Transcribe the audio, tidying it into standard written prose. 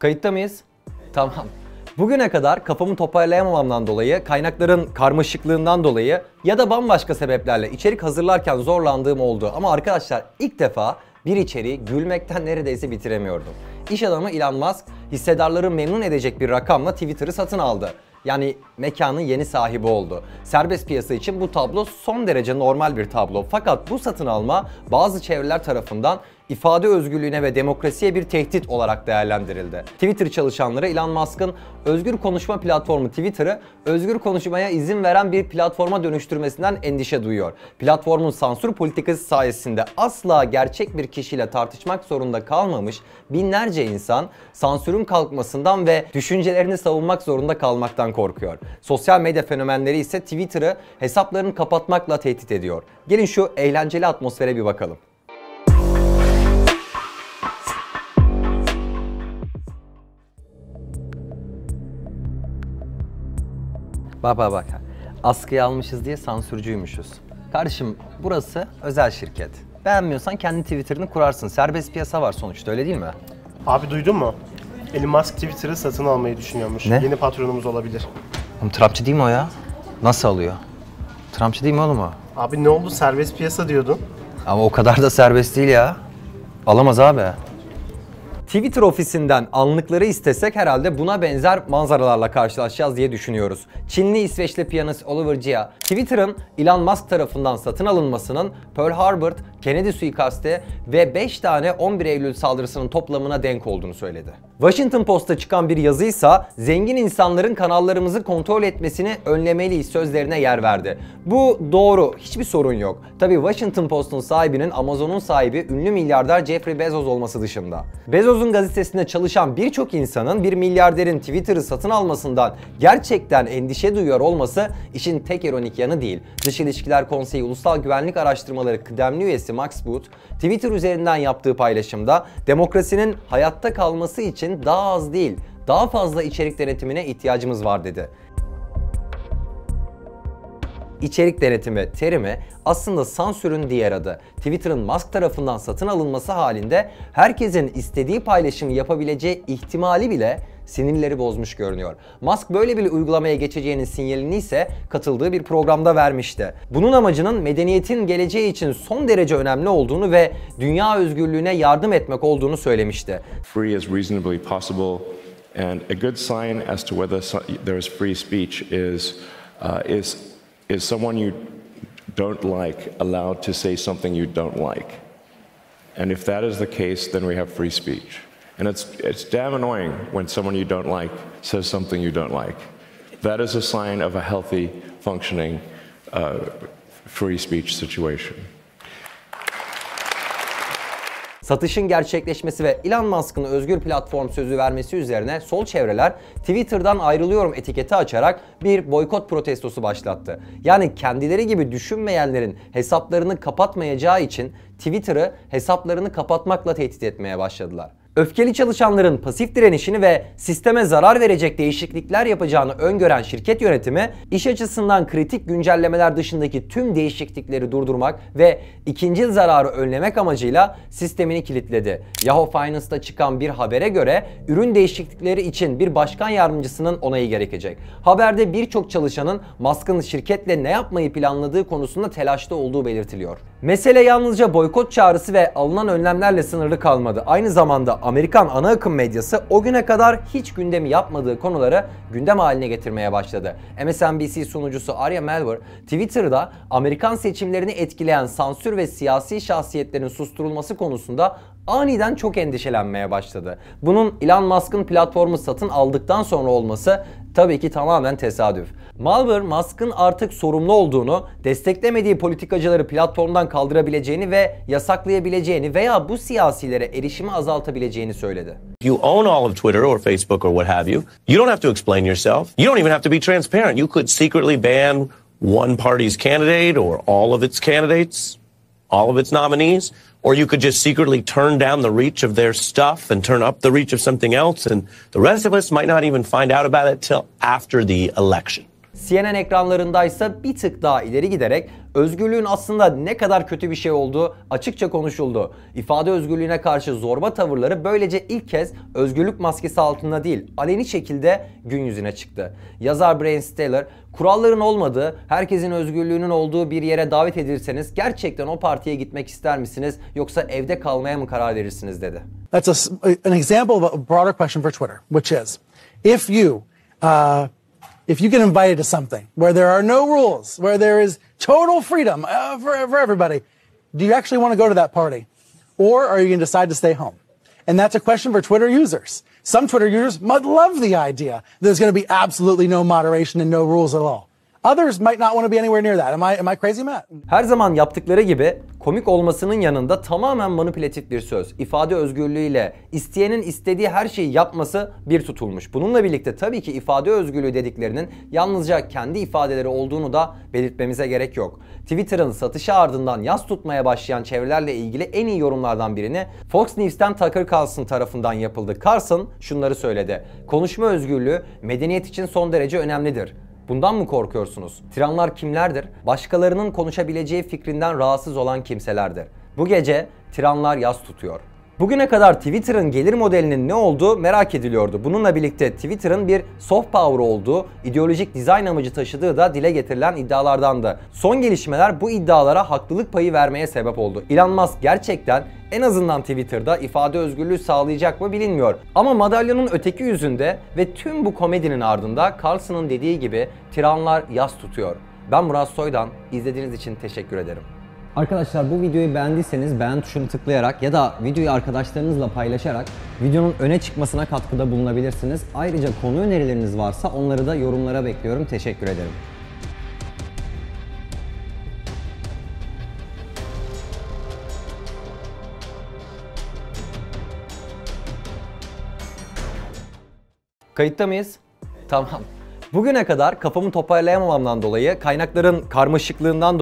Kayıtta mıyız? Tamam. Bugüne kadar kafamı toparlayamamamdan dolayı, kaynakların karmaşıklığından dolayı ya da bambaşka sebeplerle içerik hazırlarken zorlandığım oldu. Ama arkadaşlar ilk defa bir içeriği gülmekten neredeyse bitiremiyordum. İş adamı Elon Musk hissedarları memnun edecek bir rakamla Twitter'ı satın aldı. Yani mekanın yeni sahibi oldu. Serbest piyasa için bu tablo son derece normal bir tablo. Fakat bu satın alma bazı çevreler tarafından ifade özgürlüğüne ve demokrasiye bir tehdit olarak değerlendirildi. Twitter çalışanları Elon Musk'ın özgür konuşma platformu Twitter'ı özgür konuşmaya izin veren bir platforma dönüştürmesinden endişe duyuyor. Platformun sansür politikası sayesinde asla gerçek bir kişiyle tartışmak zorunda kalmamış binlerce insan sansürün kalkmasından ve düşüncelerini savunmak zorunda kalmaktan korkuyor. Sosyal medya fenomenleri ise Twitter'ı hesaplarını kapatmakla tehdit ediyor. Gelin şu eğlenceli atmosfere bir bakalım. Bak. Askıya almışız diye sansürcüymüşüz. Kardeşim burası özel şirket. Beğenmiyorsan kendi Twitter'ını kurarsın. Serbest piyasa var sonuçta, öyle değil mi? Abi duydun mu? Elon Musk Twitter'ı satın almayı düşünüyormuş. Ne? Yeni patronumuz olabilir. Oğlum Trumpçı değil mi o ya? Nasıl alıyor? Trumpçı değil mi oğlum o? Abi ne oldu? Serbest piyasa diyordun. Ama o kadar da serbest değil ya. Alamaz abi. Twitter ofisinden anlıkları istesek herhalde buna benzer manzaralarla karşılaşacağız diye düşünüyoruz. Çinli İsveçli piyanist Oliver Jia, Twitter'ın Elon Musk tarafından satın alınmasının Pearl Harbor, Kennedy suikastı ve 5 tane 11 Eylül saldırısının toplamına denk olduğunu söyledi. Washington Post'ta çıkan bir yazıysa zengin insanların kanallarımızı kontrol etmesini önlemeliyiz sözlerine yer verdi. Bu doğru, hiçbir sorun yok. Tabii Washington Post'un sahibinin Amazon'un sahibi ünlü milyarder Jeffrey Bezos olması dışında. Bezos'un gazetesinde çalışan birçok insanın bir milyarderin Twitter'ı satın almasından gerçekten endişe duyuyor olması işin tek ironik yanı değil. Dış İlişkiler Konseyi Ulusal Güvenlik Araştırmaları kıdemli üyesi Max Boot, Twitter üzerinden yaptığı paylaşımda demokrasinin hayatta kalması için daha az değil, daha fazla içerik denetimine ihtiyacımız var dedi. İçerik denetimi terimi aslında sansürün diğer adı. Twitter'ın Musk tarafından satın alınması halinde herkesin istediği paylaşımı yapabileceği ihtimali bile sinirleri bozmuş görünüyor. Musk böyle bir uygulamaya geçeceğinin sinyalini ise katıldığı bir programda vermişti. Bunun amacının medeniyetin geleceği için son derece önemli olduğunu ve dünya özgürlüğüne yardım etmek olduğunu söylemişti. Free is reasonably possible, and a good sign as to whether there is free speech is someone you don't like allowed to say something you don't like. And if that is the case, then we have free speech. And it's damn annoying when someone you don't like says something you don't like. That is a sign of a healthy, functioning, free speech situation. Satışın gerçekleşmesi ve Elon Musk'ın özgür platform sözü vermesi üzerine sol çevreler Twitter'dan ayrılıyorum etiketi açarak bir boykot protestosu başlattı. Yani kendileri gibi düşünmeyenlerin hesaplarını kapatmayacağı için Twitter'ı hesaplarını kapatmakla tehdit etmeye başladılar. Öfkeli çalışanların pasif direnişini ve sisteme zarar verecek değişiklikler yapacağını öngören şirket yönetimi, iş açısından kritik güncellemeler dışındaki tüm değişiklikleri durdurmak ve ikincil zararı önlemek amacıyla sistemini kilitledi. Yahoo Finance'da çıkan bir habere göre ürün değişiklikleri için bir başkan yardımcısının onayı gerekecek. Haberde birçok çalışanın Musk'ın şirketle ne yapmayı planladığı konusunda telaşta olduğu belirtiliyor. Mesele yalnızca boykot çağrısı ve alınan önlemlerle sınırlı kalmadı. Aynı zamanda Amerikan ana akım medyası o güne kadar hiç gündemi yapmadığı konuları gündem haline getirmeye başladı. MSNBC sunucusu Arya Melber, Twitter'da Amerikan seçimlerini etkileyen sansür ve siyasi şahsiyetlerin susturulması konusunda aniden çok endişelenmeye başladı. Bunun Elon Musk'ın platformu satın aldıktan sonra olması tabii ki tamamen tesadüf. Malware, Musk'ın artık sorumlu olduğunu, desteklemediği politikacıları platformdan kaldırabileceğini ve yasaklayabileceğini veya bu siyasilere erişimi azaltabileceğini söyledi. You own all of Twitter or Facebook or what have you. You don't have to explain yourself. You don't even have to be transparent. You could secretly ban one party's candidate or all of its candidates, all of its nominees. Or you could just secretly turn down the reach of their stuff and turn up the reach of something else, and the rest of us might not even find out about it till after the election. CNN ekranlarındaysa bir tık daha ileri giderek özgürlüğün aslında ne kadar kötü bir şey olduğu açıkça konuşuldu. İfade özgürlüğüne karşı zorba tavırları böylece ilk kez özgürlük maskesi altında değil, aleni şekilde gün yüzüne çıktı. Yazar Brian Stelter, kuralların olmadığı, herkesin özgürlüğünün olduğu bir yere davet edilirseniz gerçekten o partiye gitmek ister misiniz yoksa evde kalmaya mı karar verirsiniz dedi. That's an example of a broader question for Twitter, which is, if you get invited to something where there are no rules, where there is total freedom for everybody, do you actually want to go to that party? Or are you going to decide to stay home? And that's a question for Twitter users. Some Twitter users might love the idea there's going to be absolutely no moderation and no rules at all. Others might not want to be anywhere near that. Am I crazy, Matt? Her zaman yaptıkları gibi komik olmasının yanında tamamen manipülatif bir söz. İfade özgürlüğüyle isteyenin istediği her şeyi yapması bir tutulmuş. Bununla birlikte tabii ki ifade özgürlüğü dediklerinin yalnızca kendi ifadeleri olduğunu da belirtmemize gerek yok. Twitter'ın satışı ardından yas tutmaya başlayan çevrelerle ilgili en iyi yorumlardan birini Fox News'ten Tucker Carlson tarafından yapıldı. Carlson şunları söyledi. Konuşma özgürlüğü medeniyet için son derece önemlidir. Bundan mı korkuyorsunuz? Tiranlar kimlerdir? Başkalarının konuşabileceği fikrinden rahatsız olan kimselerdir. Bu gece tiranlar yas tutuyor. Bugüne kadar Twitter'ın gelir modelinin ne olduğu merak ediliyordu. Bununla birlikte Twitter'ın bir soft power olduğu, ideolojik dizayn amacı taşıdığı da dile getirilen iddialardandı. Son gelişmeler bu iddialara haklılık payı vermeye sebep oldu. Elon Musk gerçekten en azından Twitter'da ifade özgürlüğü sağlayacak mı bilinmiyor. Ama madalyonun öteki yüzünde ve tüm bu komedinin ardında Carlson'ın dediği gibi tiranlar yas tutuyor. Ben Murat Soydan, izlediğiniz için teşekkür ederim. Arkadaşlar bu videoyu beğendiyseniz beğen tuşunu tıklayarak ya da videoyu arkadaşlarınızla paylaşarak videonun öne çıkmasına katkıda bulunabilirsiniz. Ayrıca konu önerileriniz varsa onları da yorumlara bekliyorum. Teşekkür ederim. Kayıtta mıyız? Tamam. Bugüne kadar kafamı toparlayamamamdan dolayı, kaynakların karmaşıklığından